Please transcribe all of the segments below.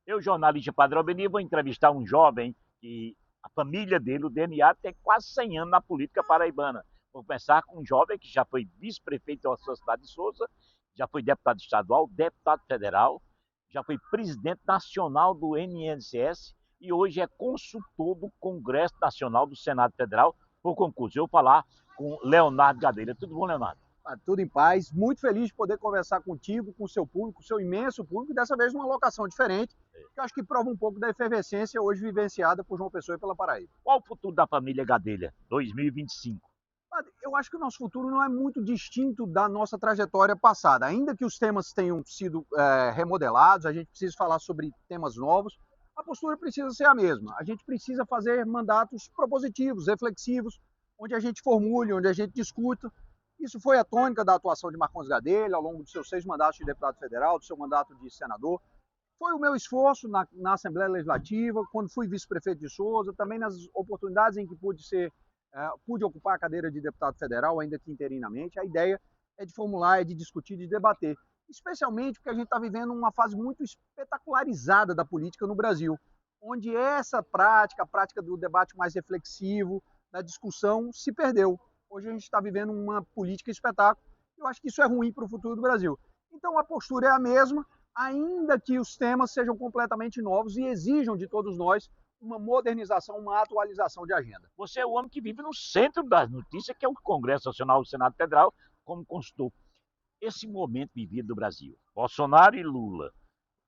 Eu, jornalista Padrão Beni, vou entrevistar um jovem que a família dele, o DNA, tem quase 100 anos na política paraibana. Vou começar com um jovem que já foi vice-prefeito da sua cidade de Souza, já foi deputado estadual, deputado federal, já foi presidente nacional do NNCS e hoje é consultor do Congresso Nacional do Senado Federal por concurso. Eu vou falar com Leonardo Gadelha. Tudo bom, Leonardo? Tudo em paz, muito feliz de poder conversar contigo, com o seu público, com o seu imenso público, e dessa vez numa locação diferente, que eu acho que prova um pouco da efervescência hoje vivenciada por João Pessoa e pela Paraíba. Qual o futuro da família Gadelha 2025? Eu acho que o nosso futuro não é muito distinto da nossa trajetória passada, ainda que os temas tenham sido remodelados, a gente precisa falar sobre temas novos, a postura precisa ser a mesma. A gente precisa fazer mandatos propositivos, reflexivos, onde a gente formule, onde a gente discuta. Isso foi a tônica da atuação de Marcondes Gadelha ao longo dos seus 6 mandatos de deputado federal, do seu mandato de senador. Foi o meu esforço na Assembleia Legislativa, quando fui vice-prefeito de Souza, também nas oportunidades em que pude ocupar a cadeira de deputado federal, ainda que interinamente. A ideia é de formular, é de discutir, de debater, especialmente porque a gente está vivendo uma fase muito espetacularizada da política no Brasil, onde essa prática, a prática do debate mais reflexivo, da discussão, se perdeu. Hoje a gente está vivendo uma política espetáculo. Eu acho que isso é ruim para o futuro do Brasil. Então a postura é a mesma, ainda que os temas sejam completamente novos e exijam de todos nós uma modernização, uma atualização de agenda. Você é o homem que vive no centro das notícias, que é o Congresso Nacional do Senado Federal, como consultor. Esse momento vivido do Brasil, Bolsonaro e Lula.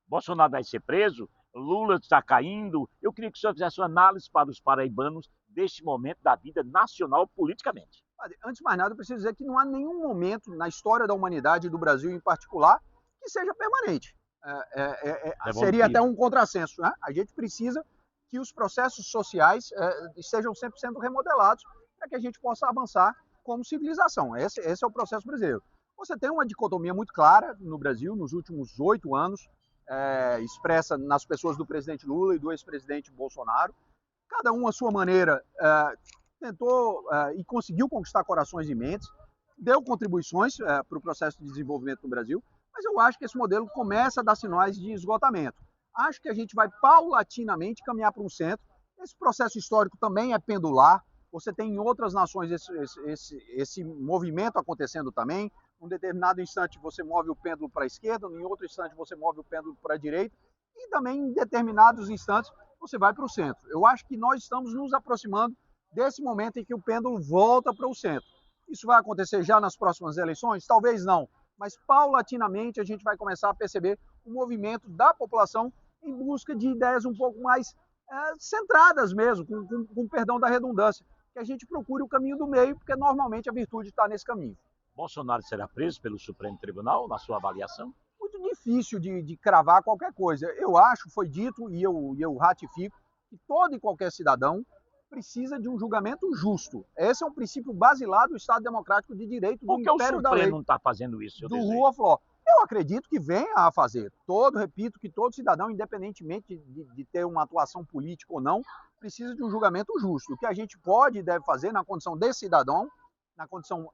Bolsonaro vai ser preso, Lula está caindo. Eu queria que o senhor fizesse uma análise para os paraibanos deste momento da vida nacional politicamente. Antes de mais nada, eu preciso dizer que não há nenhum momento na história da humanidade e do Brasil em particular que seja permanente. Seria até um contrassenso, né? A gente precisa que os processos sociais sejam sempre sendo remodelados para que a gente possa avançar como civilização. Esse é o processo brasileiro. Você tem uma dicotomia muito clara no Brasil nos últimos 8 anos, expressa nas pessoas do presidente Lula e do ex-presidente Bolsonaro. Cada um à sua maneira tentou e conseguiu conquistar corações e mentes, deu contribuições para o processo de desenvolvimento no Brasil, mas eu acho que esse modelo começa a dar sinais de esgotamento. Acho que a gente vai paulatinamente caminhar para um centro. Esse processo histórico também é pendular. Você tem em outras nações esse movimento acontecendo também. Num determinado instante você move o pêndulo para a esquerda, em outro instante você move o pêndulo para a direita, e também em determinados instantes você vai para o centro. Eu acho que nós estamos nos aproximando desse momento em que o pêndulo volta para o centro. Isso vai acontecer já nas próximas eleições? Talvez não, mas paulatinamente a gente vai começar a perceber o movimento da população em busca de ideias um pouco mais centradas mesmo, com perdão da redundância, que a gente procure o caminho do meio, porque normalmente a virtude está nesse caminho. Bolsonaro será preso pelo Supremo Tribunal, na sua avaliação? Muito difícil de cravar qualquer coisa. Eu acho, foi dito, e eu ratifico, que todo e qualquer cidadão precisa de um julgamento justo. Esse é um princípio basilar do Estado Democrático de Direito, do Império da Lei. Por que o Supremo não está fazendo isso? Do rule of law. Eu acredito que venha a fazer. Repito, que todo cidadão, independentemente de ter uma atuação política ou não, precisa de um julgamento justo. O que a gente pode e deve fazer na condição de cidadão, na condição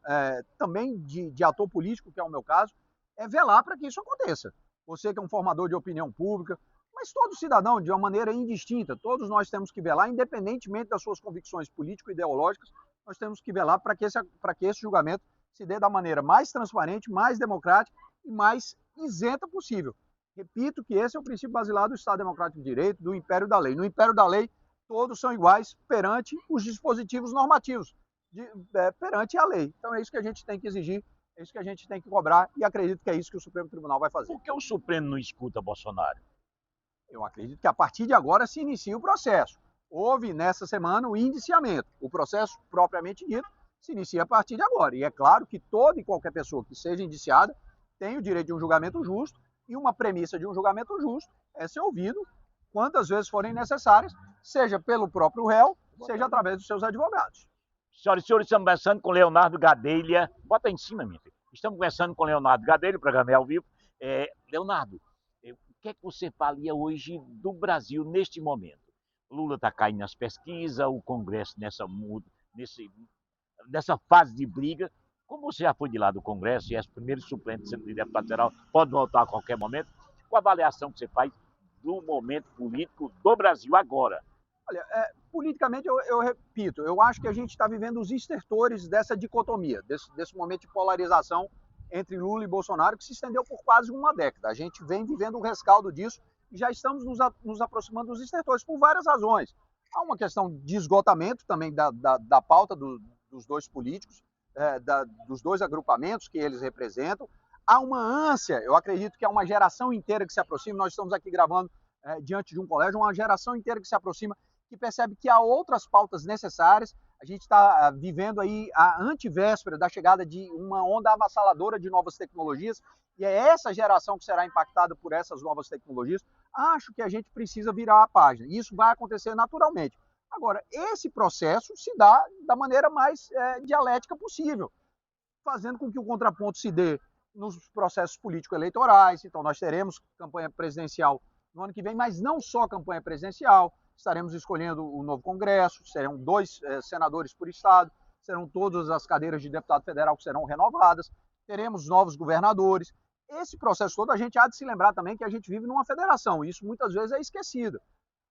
também de ator político, que é o meu caso, é velar para que isso aconteça. Você que é um formador de opinião pública, mas todo cidadão, de uma maneira indistinta, todos nós temos que velar, independentemente das suas convicções político-ideológicas, nós temos que velar para que esse julgamento se dê da maneira mais transparente, mais democrática e mais isenta possível. Repito que esse é o princípio basilar do Estado Democrático de Direito, do Império da Lei. No Império da Lei, todos são iguais perante os dispositivos normativos, perante a lei. Então é isso que a gente tem que exigir, é isso que a gente tem que cobrar, e acredito que é isso que o Supremo Tribunal vai fazer. Por que o Supremo não escuta Bolsonaro? Eu acredito que a partir de agora se inicia o processo. Houve nessa semana o indiciamento. O processo propriamente dito se inicia a partir de agora. E é claro que toda e qualquer pessoa que seja indiciada tem o direito de um julgamento justo, e uma premissa de um julgamento justo é ser ouvido quantas vezes forem necessárias, seja pelo próprio réu, seja através dos seus advogados. Senhoras e senhores, estamos conversando com Leonardo Gadelha. Bota aí em cima, minha filha. Estamos conversando com Leonardo Gadelha, o programa é ao vivo. Leonardo, o que é que você faria hoje do Brasil neste momento? Lula está caindo nas pesquisas, o Congresso nessa fase de briga. Como você já foi de lá do Congresso e é o primeiro suplente de deputado federal, pode voltar a qualquer momento, qual a avaliação que você faz do momento político do Brasil agora? Olha, politicamente, eu repito, eu acho que a gente está vivendo os estertores dessa dicotomia, desse momento de polarização entre Lula e Bolsonaro, que se estendeu por quase uma década. A gente vem vivendo o rescaldo disso e já estamos nos aproximando dos estertores por várias razões. Há uma questão de esgotamento também da pauta dos dois políticos, dos dois agrupamentos que eles representam. Há uma ânsia, eu acredito que há uma geração inteira que se aproxima, nós estamos aqui gravando diante de um colégio, uma geração inteira que se aproxima, que percebe que há outras pautas necessárias. A gente está vivendo aí a antivéspera da chegada de uma onda avassaladora de novas tecnologias, e é essa geração que será impactada por essas novas tecnologias. Acho que a gente precisa virar a página, e isso vai acontecer naturalmente. Agora, esse processo se dá da maneira mais dialética possível, fazendo com que o contraponto se dê nos processos político-eleitorais. Então, nós teremos campanha presidencial no ano que vem, mas não só campanha presidencial, estaremos escolhendo o novo Congresso, serão 2 senadores por estado, serão todas as cadeiras de deputado federal que serão renovadas, teremos novos governadores. Esse processo todo, a gente há de se lembrar também que a gente vive numa federação, e isso muitas vezes é esquecido.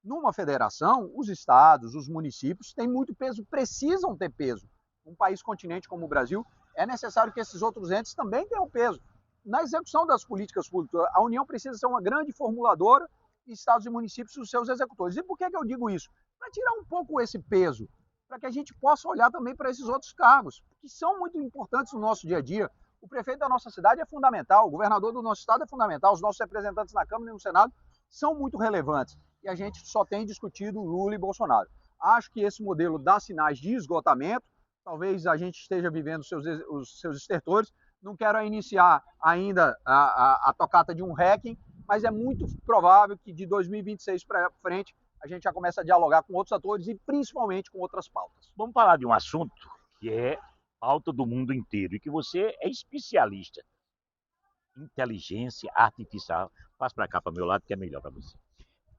Numa federação, os estados, os municípios têm muito peso, precisam ter peso. Um país continente como o Brasil, é necessário que esses outros entes também tenham peso. Na execução das políticas públicas, a União precisa ser uma grande formuladora, estados e municípios os seus executores. E por que eu digo isso? Para tirar um pouco esse peso, para que a gente possa olhar também para esses outros cargos, que são muito importantes no nosso dia a dia. O prefeito da nossa cidade é fundamental, o governador do nosso estado é fundamental, os nossos representantes na Câmara e no Senado são muito relevantes. E a gente só tem discutido Lula e Bolsonaro. Acho que esse modelo dá sinais de esgotamento, talvez a gente esteja vivendo os seus estertores. Não quero iniciar ainda a tocata de um hacking, mas é muito provável que de 2026 para frente a gente já comece a dialogar com outros atores e principalmente com outras pautas. Vamos falar de um assunto que é pauta do mundo inteiro e que você é especialista. Inteligência artificial. Passa para cá, para o meu lado, que é melhor para você.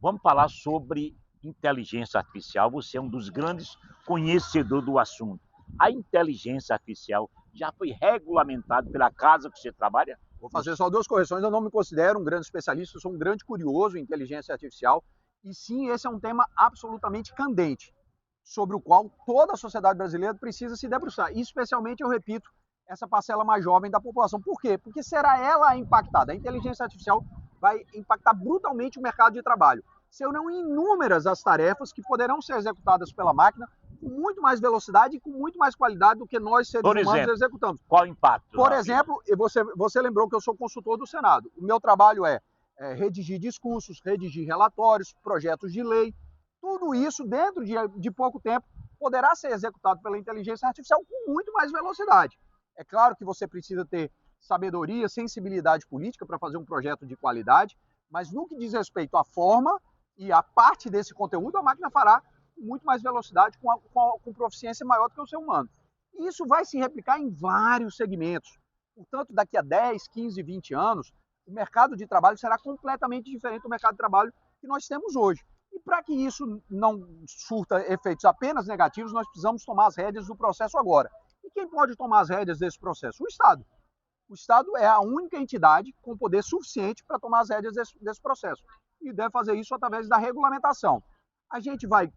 Vamos falar sobre inteligência artificial. Você é um dos grandes conhecedores do assunto. A inteligência artificial já foi regulamentada pela casa que você trabalha? Vou fazer só 2 correções. Eu não me considero um grande especialista, eu sou um grande curioso em inteligência artificial. E sim, esse é um tema absolutamente candente, sobre o qual toda a sociedade brasileira precisa se debruçar. E especialmente, eu repito, essa parcela mais jovem da população. Por quê? Porque será ela a impactada. A inteligência artificial vai impactar brutalmente o mercado de trabalho. Serão inúmeras as tarefas que poderão ser executadas pela máquina com muito mais velocidade e com muito mais qualidade do que nós, seres humanos, executamos. Qual o impacto? Por exemplo, você lembrou que eu sou consultor do Senado. O meu trabalho é redigir discursos, redigir relatórios, projetos de lei. Tudo isso, dentro de pouco tempo, poderá ser executado pela inteligência artificial com muito mais velocidade. É claro que você precisa ter sabedoria, sensibilidade política para fazer um projeto de qualidade, mas no que diz respeito à forma e à parte desse conteúdo, a máquina fará com muito mais velocidade, com proficiência maior do que o ser humano. E isso vai se replicar em vários segmentos. Portanto, daqui a 10, 15, 20 anos, o mercado de trabalho será completamente diferente do mercado de trabalho que nós temos hoje. E para que isso não surta efeitos apenas negativos, nós precisamos tomar as rédeas do processo agora. E quem pode tomar as rédeas desse processo? O Estado. O Estado é a única entidade com poder suficiente para tomar as rédeas desse processo. E deve fazer isso através da regulamentação. A gente vai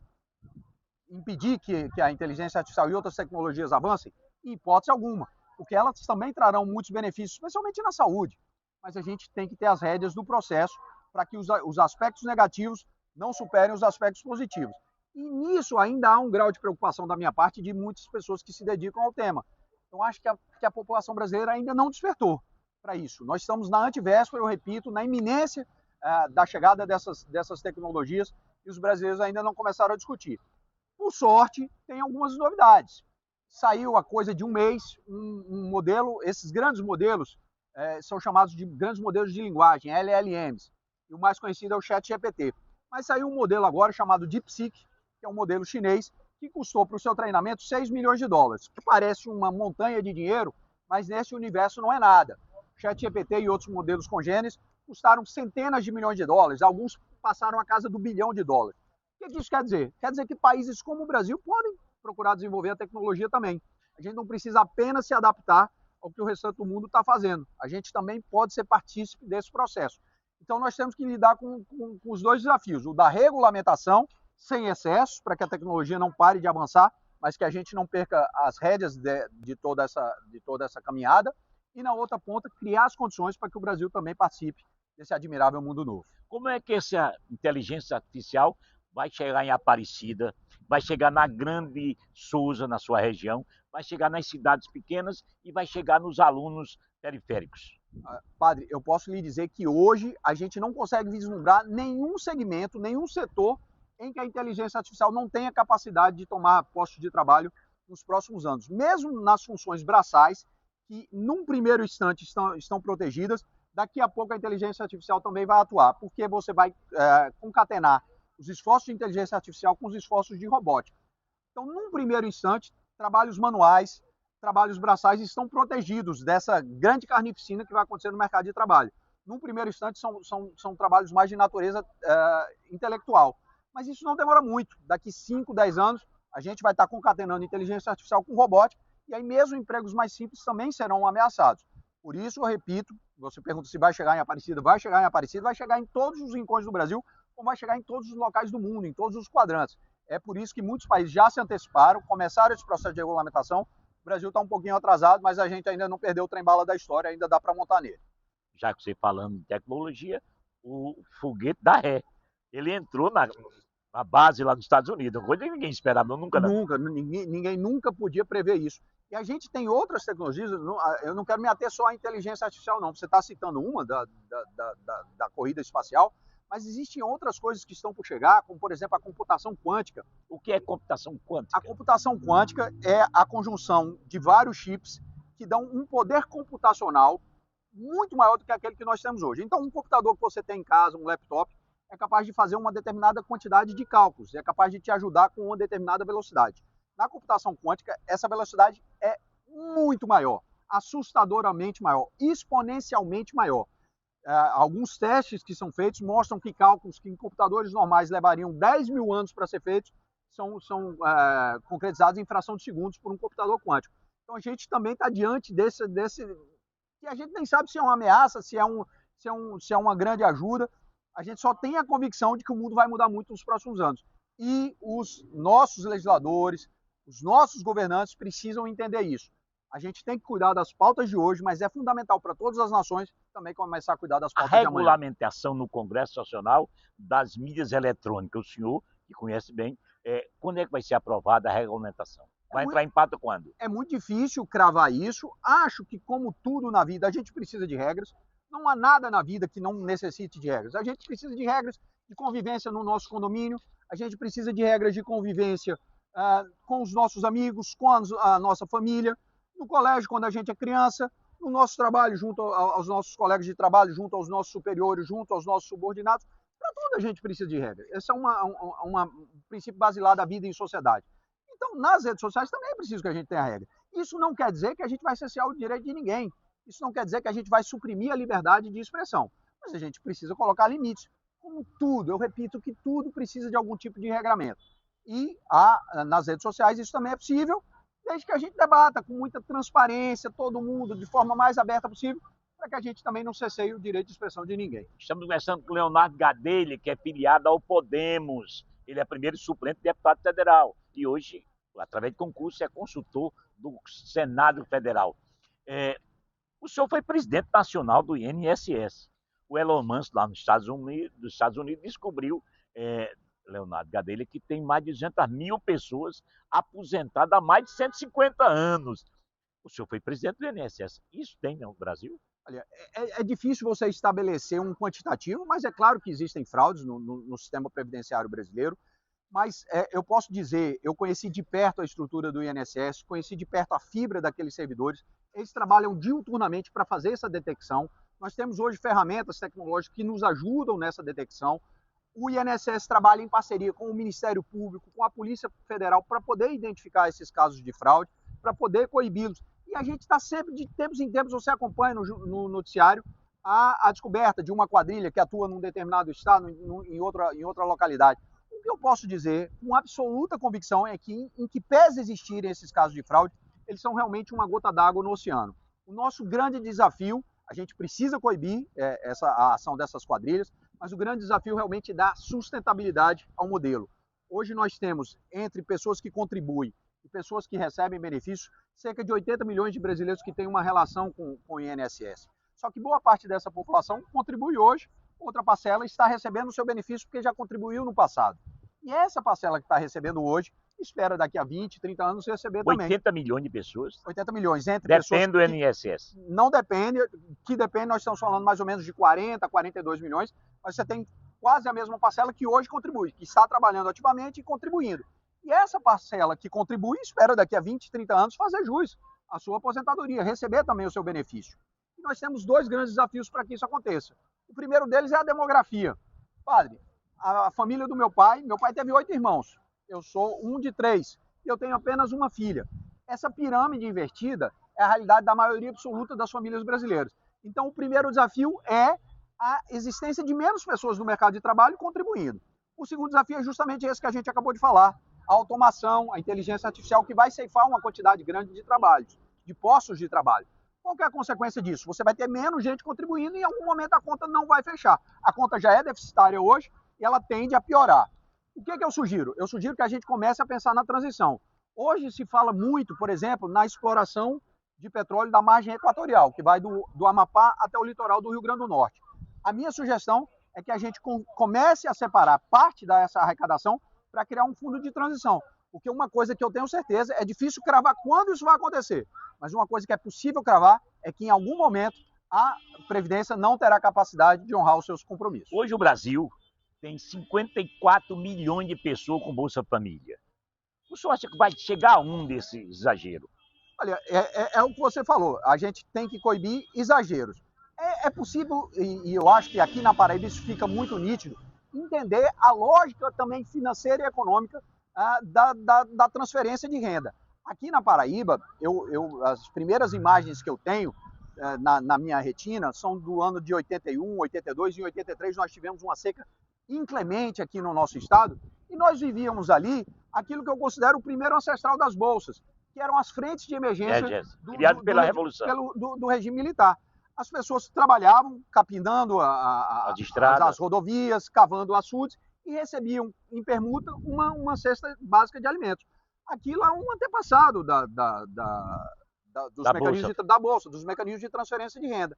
impedir que a inteligência artificial e outras tecnologias avancem? Em hipótese alguma, porque elas também trarão muitos benefícios, especialmente na saúde. Mas a gente tem que ter as rédeas do processo para que os aspectos negativos não superem os aspectos positivos. E nisso ainda há um grau de preocupação da minha parte de muitas pessoas que se dedicam ao tema. Então, acho que a população brasileira ainda não despertou para isso. Nós estamos na antivéspera, eu repito, na iminência da chegada dessas tecnologias e os brasileiros ainda não começaram a discutir. Por sorte, tem algumas novidades. Saiu há coisa de um mês um modelo, esses grandes modelos são chamados de grandes modelos de linguagem, LLMs, e o mais conhecido é o ChatGPT. Mas saiu um modelo agora chamado DeepSeek, que é um modelo chinês, que custou para o seu treinamento 6 milhões de dólares, que parece uma montanha de dinheiro, mas nesse universo não é nada. ChatGPT e outros modelos congêneres custaram centenas de milhões de dólares, alguns passaram a casa do bilhão de dólares. O que isso quer dizer? Quer dizer que países como o Brasil podem procurar desenvolver a tecnologia também. A gente não precisa apenas se adaptar ao que o restante do mundo está fazendo. A gente também pode ser partícipe desse processo. Então, nós temos que lidar com os dois desafios, o da regulamentação, sem excessos, para que a tecnologia não pare de avançar, mas que a gente não perca as rédeas de toda essa caminhada, e na outra ponta, criar as condições para que o Brasil também participe desse admirável mundo novo. Como é que essa inteligência artificial vai chegar em Aparecida, vai chegar na Grande Souza, na sua região, vai chegar nas cidades pequenas e vai chegar nos alunos periféricos? Padre, eu posso lhe dizer que hoje a gente não consegue vislumbrar nenhum segmento, nenhum setor em que a inteligência artificial não tenha capacidade de tomar postos de trabalho nos próximos anos. Mesmo nas funções braçais, que num primeiro instante estão protegidas, daqui a pouco a inteligência artificial também vai atuar, porque você vai concatenar os esforços de inteligência artificial com os esforços de robótica. Então, num primeiro instante, trabalhos manuais, trabalhos braçais estão protegidos dessa grande carnificina que vai acontecer no mercado de trabalho. Num primeiro instante, são trabalhos mais de natureza intelectual. Mas isso não demora muito. Daqui 5, 10 anos, a gente vai estar concatenando inteligência artificial com robótica, e aí mesmo empregos mais simples também serão ameaçados. Por isso, eu repito, você pergunta se vai chegar em Aparecida, vai chegar em todos os rincões do Brasil, como vai chegar em todos os locais do mundo, em todos os quadrantes. É por isso que muitos países já se anteciparam, começaram esse processo de regulamentação. O Brasil está um pouquinho atrasado, mas a gente ainda não perdeu o trem-bala da história, ainda dá para montar nele. Já que você falando de tecnologia, o foguete da ré, ele entrou na base lá dos Estados Unidos, coisa que ninguém esperava, nunca. Ninguém nunca podia prever isso. E a gente tem outras tecnologias, eu não quero me ater só à inteligência artificial, não. Você está citando uma da corrida espacial, mas existem outras coisas que estão por chegar, como, por exemplo, a computação quântica. O que é computação quântica? A computação quântica é a conjunção de vários chips que dão um poder computacional muito maior do que aquele que nós temos hoje. Então, um computador que você tem em casa, um laptop, é capaz de fazer uma determinada quantidade de cálculos, é capaz de te ajudar com uma determinada velocidade. Na computação quântica, essa velocidade é muito maior, assustadoramente maior, exponencialmente maior. Alguns testes que são feitos mostram que cálculos que em computadores normais levariam 10 mil anos para ser feitos são concretizados em fração de segundos por um computador quântico. Então a gente também está diante desse que a gente nem sabe se é uma ameaça, se é uma grande ajuda. A gente só tem a convicção de que o mundo vai mudar muito nos próximos anos. E os nossos legisladores, os nossos governantes precisam entender isso. A gente tem que cuidar das pautas de hoje, mas é fundamental para todas as nações também começar a cuidar das pautas de amanhã. A regulamentação no Congresso Nacional das mídias eletrônicas, o senhor, que conhece bem, quando é que vai ser aprovada a regulamentação? Vai entrar em pauta quando? É muito difícil cravar isso. Acho que, como tudo na vida, a gente precisa de regras. Não há nada na vida que não necessite de regras. A gente precisa de regras de convivência no nosso condomínio, a gente precisa de regras de convivência com os nossos amigos, com a nossa família, no colégio quando a gente é criança, no nosso trabalho junto aos nossos colegas de trabalho, junto aos nossos superiores, junto aos nossos subordinados. Para tudo a gente precisa de regras. Esse é um princípio basilar da vida em sociedade. Então, nas redes sociais também é preciso que a gente tenha regra. Isso não quer dizer que a gente vai cercear o direito de ninguém. Isso não quer dizer que a gente vai suprimir a liberdade de expressão. Mas a gente precisa colocar limites. Como tudo, eu repito que tudo precisa de algum tipo de regramento. E nas redes sociais isso também é possível, desde que a gente debata com muita transparência, todo mundo, de forma mais aberta possível, para que a gente também não cerceie o direito de expressão de ninguém. Estamos conversando com o Leonardo Gadelha, que é filiado ao Podemos. Ele é primeiro suplente de deputado federal e hoje, através de concurso, é consultor do Senado Federal. O senhor foi presidente nacional do INSS. O Elon Musk, lá nos Estados Unidos, descobriu, Leonardo Gadelha, que tem mais de 200 mil pessoas aposentadas há mais de 150 anos. O senhor foi presidente do INSS. Isso tem no Brasil? Olha, é difícil você estabelecer um quantitativo, mas é claro que existem fraudes no sistema previdenciário brasileiro. Mas eu posso dizer, eu conheci de perto a estrutura do INSS, conheci de perto a fibra daqueles servidores. Eles trabalham diuturnamente para fazer essa detecção. Nós temos hoje ferramentas tecnológicas que nos ajudam nessa detecção. O INSS trabalha em parceria com o Ministério Público, com a Polícia Federal, para poder identificar esses casos de fraude, para poder coibi-los. E a gente está sempre, de tempos em tempos, você acompanha no noticiário a descoberta de uma quadrilha que atua num determinado estado, em outra localidade. O que eu posso dizer com absoluta convicção é que, em que pese existirem esses casos de fraude, eles são realmente uma gota d'água no oceano. O nosso grande desafio A gente precisa coibir a ação dessas quadrilhas, mas o grande desafio realmente é dar sustentabilidade ao modelo. Hoje nós temos, entre pessoas que contribuem e pessoas que recebem benefícios, cerca de 80 milhões de brasileiros que têm uma relação com o INSS. Só que boa parte dessa população contribui hoje, outra parcela está recebendo o seu benefício porque já contribuiu no passado. E essa parcela que está recebendo hoje, espera daqui a 20, 30 anos receber também. 80 milhões de pessoas? 80 milhões, entre depende do INSS. Não depende, que depende, nós estamos falando mais ou menos de 40, 42 milhões, mas você tem quase a mesma parcela que hoje contribui, que está trabalhando ativamente e contribuindo. E essa parcela que contribui espera daqui a 20, 30 anos fazer jus à sua aposentadoria, receber também o seu benefício. E nós temos dois grandes desafios para que isso aconteça. O primeiro deles é a demografia. Padre, a família do meu pai teve 8 irmãos, eu sou um de 3 e eu tenho apenas uma filha. Essa pirâmide invertida é a realidade da maioria absoluta das famílias brasileiras. Então, o primeiro desafio é a existência de menos pessoas no mercado de trabalho contribuindo. O segundo desafio é justamente esse que a gente acabou de falar, a automação, a inteligência artificial, que vai ceifar uma quantidade grande de trabalhos, de postos de trabalho. Qual que é a consequência disso? Você vai ter menos gente contribuindo e em algum momento a conta não vai fechar. A conta já é deficitária hoje e ela tende a piorar. O que eu sugiro? Eu sugiro que a gente comece a pensar na transição. Hoje se fala muito, por exemplo, na exploração de petróleo da margem equatorial, que vai do Amapá até o litoral do Rio Grande do Norte. A minha sugestão é que a gente comece a separar parte dessa arrecadação para criar um fundo de transição. Porque uma coisa que eu tenho certeza, é difícil cravar quando isso vai acontecer, mas uma coisa que é possível cravar é que em algum momento a Previdência não terá capacidade de honrar os seus compromissos. Hoje o Brasil tem 54 milhões de pessoas com Bolsa Família. O senhor acha que vai chegar a um desse exagero? Olha, é o que você falou, a gente tem que coibir exageros. É possível, e eu acho que aqui na Paraíba isso fica muito nítido, entender a lógica também financeira e econômica da transferência de renda. Aqui na Paraíba, as primeiras imagens que eu tenho na minha retina são do ano de 81, 82 e 83 nós tivemos uma seca inclemente aqui no nosso estado e nós vivíamos ali aquilo que eu considero o primeiro ancestral das bolsas, que eram as frentes de emergência criado pela Revolução. Do regime militar. As pessoas trabalhavam capinando as rodovias, cavando açudes e recebiam em permuta uma cesta básica de alimentos. Aquilo é um antepassado dos mecanismos da Bolsa, dos mecanismos de transferência de renda.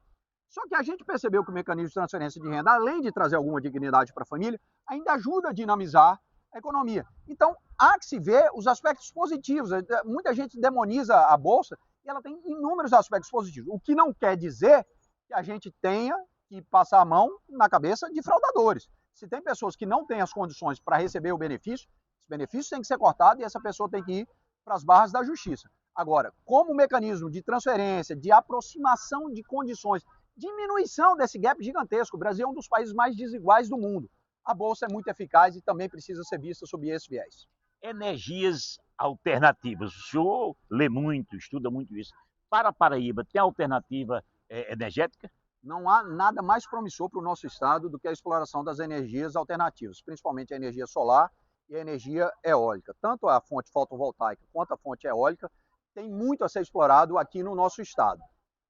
Só que a gente percebeu que o mecanismo de transferência de renda, além de trazer alguma dignidade para a família, ainda ajuda a dinamizar a economia. Então, há que se ver os aspectos positivos. Muita gente demoniza a Bolsa e ela tem inúmeros aspectos positivos. O que não quer dizer que a gente tenha que passar a mão na cabeça de fraudadores. Se tem pessoas que não têm as condições para receber o benefício, esse benefício tem que ser cortado e essa pessoa tem que ir para as barras da justiça. Agora, como mecanismo de transferência, de aproximação de condições, diminuição desse gap gigantesco, o Brasil é um dos países mais desiguais do mundo. A Bolsa é muito eficaz e também precisa ser vista sob esse viés. Energias alternativas. O senhor lê muito, estuda muito isso. Para a Paraíba, tem alternativa energética? Não há nada mais promissor para o nosso estado do que a exploração das energias alternativas, principalmente a energia solar e a energia eólica. Tanto a fonte fotovoltaica quanto a fonte eólica tem muito a ser explorado aqui no nosso estado.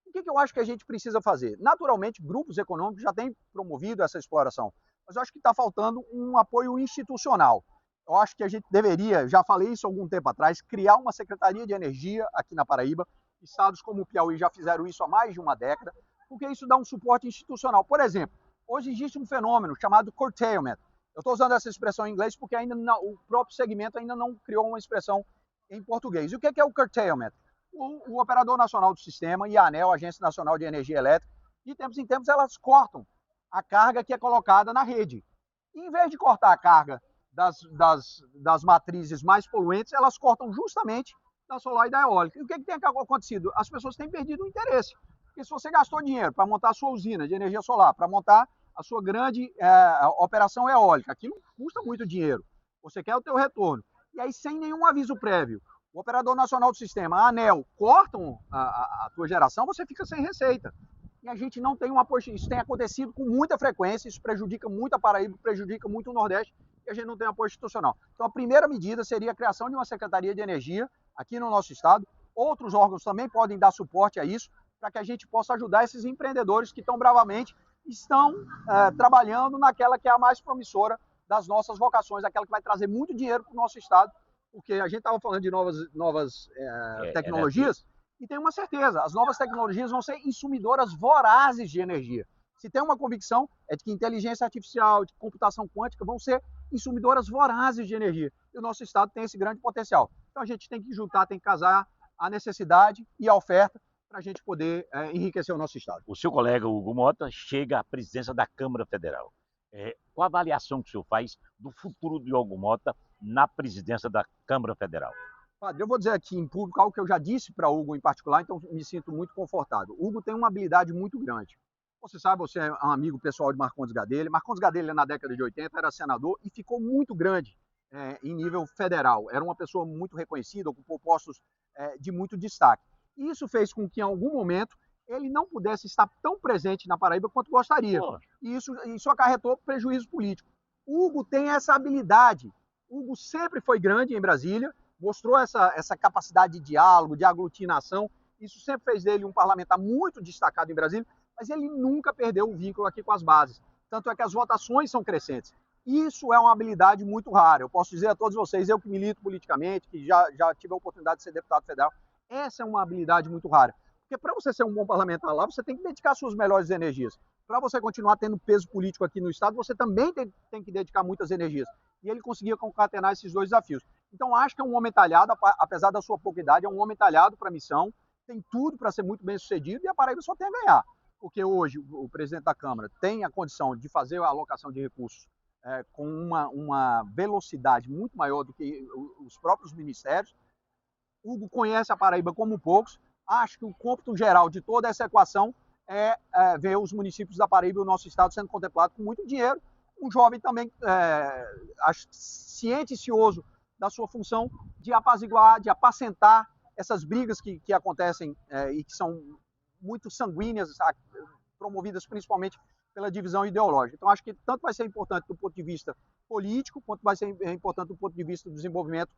O que eu acho que a gente precisa fazer? Naturalmente, grupos econômicos já têm promovido essa exploração, mas eu acho que está faltando um apoio institucional. Eu acho que a gente deveria, já falei isso há algum tempo atrás, criar uma Secretaria de Energia aqui na Paraíba. Estados como o Piauí já fizeram isso há mais de uma década, porque isso dá um suporte institucional. Por exemplo, hoje existe um fenômeno chamado curtailment. Eu estou usando essa expressão em inglês porque ainda não, o próprio segmento ainda não criou uma expressão em português. E o que é o curtailment? O Operador Nacional do Sistema e a ANEEL, Agência Nacional de Energia Elétrica, de tempos em tempos elas cortam a carga que é colocada na rede. E, em vez de cortar a carga das matrizes mais poluentes, elas cortam justamente da solar e da eólica. E o que tem acontecido? As pessoas têm perdido o interesse. Porque se você gastou dinheiro para montar a sua usina de energia solar, para montar a sua grande operação eólica, aquilo custa muito dinheiro. Você quer o teu retorno. E aí, sem nenhum aviso prévio, o Operador Nacional do Sistema, a ANEEL, cortam a tua geração, você fica sem receita. E a gente não tem um apoio. Isso tem acontecido com muita frequência, isso prejudica muito a Paraíba, prejudica muito o Nordeste, e a gente não tem apoio institucional. Então, a primeira medida seria a criação de uma Secretaria de Energia aqui no nosso estado. Outros órgãos também podem dar suporte a isso, para que a gente possa ajudar esses empreendedores que tão bravamente estão trabalhando naquela que é a mais promissora das nossas vocações, aquela que vai trazer muito dinheiro para o nosso estado, porque a gente estava falando de novas tecnologias, e tem uma certeza, as novas tecnologias vão ser insumidoras vorazes de energia. Se tem uma convicção, é de que inteligência artificial, de computação quântica vão ser insumidoras vorazes de energia. E o nosso estado tem esse grande potencial. Então a gente tem que juntar, tem que casar a necessidade e a oferta para a gente poder enriquecer o nosso estado. O seu colega Hugo Mota chega à presidência da Câmara Federal. Qual a avaliação que o senhor faz do futuro de Hugo Mota na presidência da Câmara Federal? Padre, eu vou dizer aqui em público algo que eu já disse para Hugo em particular, então me sinto muito confortável. Hugo tem uma habilidade muito grande. Você sabe, você é um amigo pessoal de Marcondes Gadelha. Marcondes Gadelha, na década de 80, era senador e ficou muito grande em nível federal. Era uma pessoa muito reconhecida, ocupou postos de muito destaque. E isso fez com que, em algum momento, ele não pudesse estar tão presente na Paraíba quanto gostaria. E isso acarretou prejuízo político. Hugo tem essa habilidade. Hugo sempre foi grande em Brasília, mostrou essa capacidade de diálogo, de aglutinação. Isso sempre fez dele um parlamentar muito destacado em Brasília, mas ele nunca perdeu o vínculo aqui com as bases. Tanto é que as votações são crescentes. Isso é uma habilidade muito rara. Eu posso dizer a todos vocês, eu que milito politicamente, que já tive a oportunidade de ser deputado federal, essa é uma habilidade muito rara. Porque para você ser um bom parlamentar lá, você tem que dedicar suas melhores energias. Para você continuar tendo peso político aqui no estado, você também tem que dedicar muitas energias. E ele conseguia concatenar esses dois desafios. Então, acho que é um homem talhado, apesar da sua pouca idade, é um homem talhado para a missão, tem tudo para ser muito bem sucedido e a Paraíba só tem a ganhar. Porque hoje o presidente da Câmara tem a condição de fazer a alocação de recursos com uma velocidade muito maior do que os próprios ministérios. Hugo conhece a Paraíba como poucos. Acho que o cômputo geral de toda essa equação é ver os municípios da Paraíba e o nosso estado sendo contemplados com muito dinheiro. Um jovem também ciente e cioso da sua função de apaziguar, de apacentar essas brigas que acontecem e que são muito sanguíneas, promovidas principalmente pela divisão ideológica. Então, acho que tanto vai ser importante do ponto de vista político, quanto vai ser importante do ponto de vista do desenvolvimento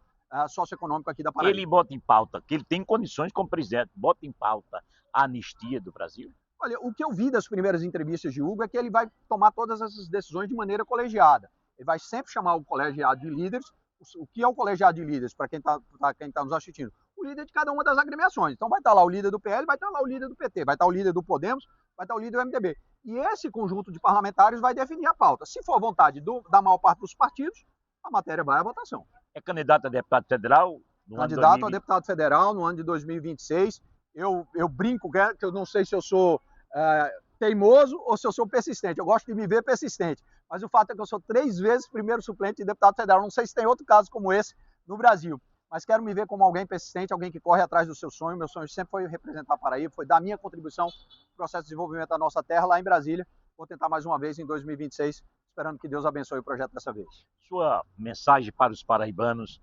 socioeconômico aqui da Paraíba. Ele bota em pauta, que ele tem condições como presidente, bota em pauta a anistia do Brasil? Olha, o que eu vi das primeiras entrevistas de Hugo é que ele vai tomar todas essas decisões de maneira colegiada. Ele vai sempre chamar o colegiado de líderes. O que é o colegiado de líderes, para quem está nos assistindo? O líder de cada uma das agremiações. Então vai estar lá o líder do PL, vai estar lá o líder do PT, vai estar o líder do Podemos, vai estar o líder do MDB. E esse conjunto de parlamentares vai definir a pauta. Se for vontade da maior parte dos partidos, a matéria vai à votação. É candidato a deputado federal? Candidato a deputado federal no ano de 2026. Eu brinco que eu não sei se eu sou teimoso ou se eu sou persistente. Eu gosto de me ver persistente. Mas o fato é que eu sou 3 vezes primeiro suplente de deputado federal. Não sei se tem outro caso como esse no Brasil. Mas quero me ver como alguém persistente, alguém que corre atrás do seu sonho. Meu sonho sempre foi representar a Paraíba, foi dar minha contribuição no processo de desenvolvimento da nossa terra lá em Brasília. Vou tentar mais uma vez em 2026, esperando que Deus abençoe o projeto dessa vez. Sua mensagem para os paraibanos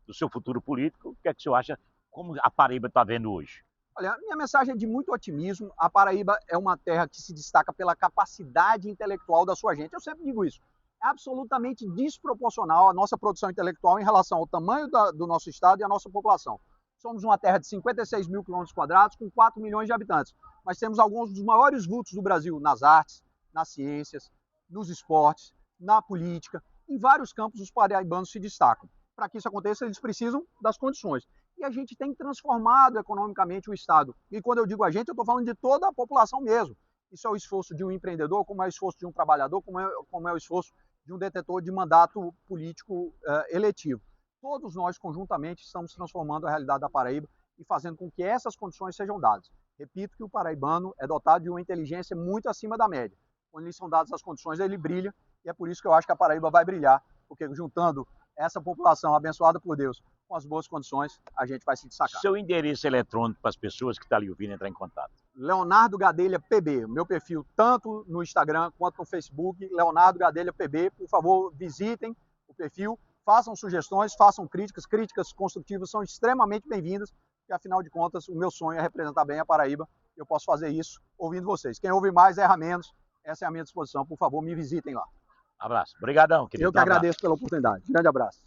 do seu futuro político, o que é que o senhor acha, como a Paraíba está vendo hoje? Olha, a minha mensagem é de muito otimismo. A Paraíba é uma terra que se destaca pela capacidade intelectual da sua gente. Eu sempre digo isso. É absolutamente desproporcional a nossa produção intelectual em relação ao tamanho do nosso estado e à nossa população. Somos uma terra de 56 mil quilômetros quadrados com 4 milhões de habitantes. Mas temos alguns dos maiores vultos do Brasil nas artes, nas ciências, nos esportes, na política. Em vários campos os paraibanos se destacam. Para que isso aconteça, eles precisam das condições. E a gente tem transformado economicamente o estado. E quando eu digo a gente, eu estou falando de toda a população mesmo. Isso é o esforço de um empreendedor, como é o esforço de um trabalhador, como é o esforço de um detentor de mandato político eletivo. Todos nós, conjuntamente, estamos transformando a realidade da Paraíba e fazendo com que essas condições sejam dadas. Repito que o paraibano é dotado de uma inteligência muito acima da média. Quando lhe são dadas as condições, ele brilha, e é por isso que eu acho que a Paraíba vai brilhar, porque juntando essa população abençoada por Deus com as boas condições, a gente vai se destacar. Seu endereço eletrônico para as pessoas que estão ali ouvindo entrar em contato? Leonardo Gadelha PB, meu perfil tanto no Instagram quanto no Facebook, Leonardo Gadelha PB. Por favor, visitem o perfil, façam sugestões, façam críticas construtivas são extremamente bem-vindas, porque afinal de contas o meu sonho é representar bem a Paraíba, e eu posso fazer isso ouvindo vocês. Quem ouve mais erra menos, essa é a minha disposição, por favor, me visitem lá. Abraço. Obrigadão, querido. Eu que agradeço pela oportunidade. Grande abraço.